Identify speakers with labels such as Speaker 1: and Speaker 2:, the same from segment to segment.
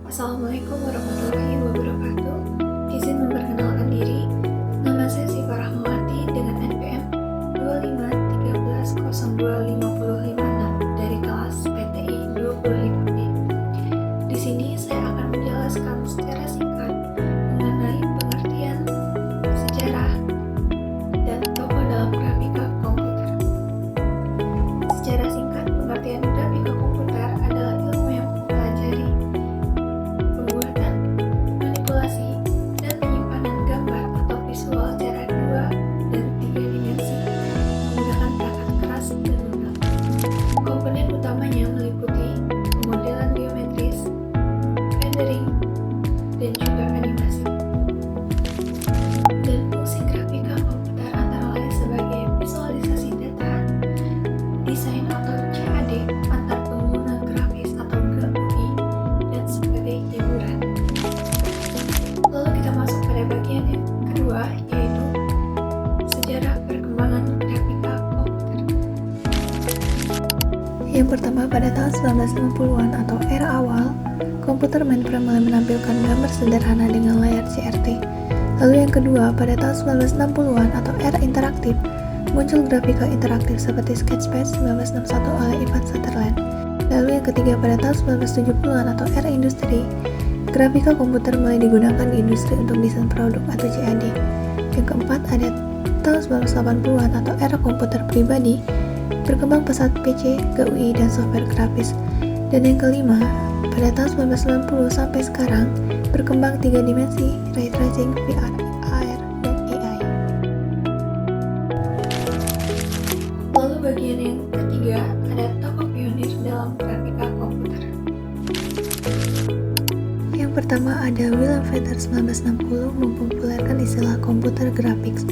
Speaker 1: Assalamualaikum warahmatullahi wabarakatuh. Izin memperkenalkan diri. Nama saya Siva Rahmawati dengan NPM 253102556 dari kelas PTI 25B. Di sini saya akan menjelaskan secara singkat mengenai pengertian sejarah dan tokoh dalam grafika komputer. Secara singkat, pengertian grafika komputer adalah ilmu yang mempelajari pembuatan, manipulasi, dan penyimpanan gambar atau visual secara 2 dan 3 dimensi menggunakan perangkat keras dan lunak. Komponen utamanya meliputi pemodelan geometris, rendering, dan juga animasi. Dan fungsi grafika komputer antara lain sebagai visualisasi data, desain atau CAD antar pengguna grafis atau GUI, dan sebagai hiburan. Lalu kita masuk pada bagian yang kedua, yaitu sejarah perkembangan grafika komputer. Yang pertama, pada tahun 1960-an atau era awal, komputer mainframe mulai menampilkan gambar sederhana dengan layar CRT. Lalu yang kedua, pada tahun 1960-an atau era interaktif, muncul grafika interaktif seperti Sketchpad 1961 oleh Ivan Sutherland. Lalu yang ketiga, pada tahun 1970-an atau era industri, grafika komputer mulai digunakan di industri untuk desain produk atau CAD. Yang keempat, ada tahun 1980-an atau era komputer pribadi, berkembang pesat PC, GUI, dan software grafis. Dan yang kelima, pada tahun 1990 sampai sekarang, berkembang 3 dimensi, ray tracing, VR, AR, dan AI. Lalu bagian yang ketiga, ada tokoh pionir dalam grafika komputer. Yang pertama ada Wilhelm Feather 1960 mempopulerkan istilah komputer graphics.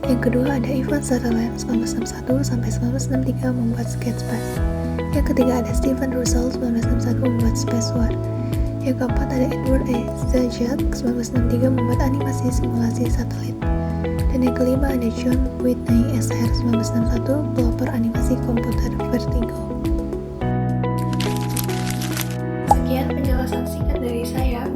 Speaker 1: Yang kedua ada Ivan Sutherland 1961 sampai 1963 membuat Sketchpad. Yang ketiga ada Stephen Russell 1961 membuat Spacewar. Yang keempat ada Edward A. Zajac 1963 membuat animasi simulasi satelit. Dan yang kelima ada John Whitney SR 1961 pelopor animasi komputer Vertigo. Sekian penjelasan singkat dari saya.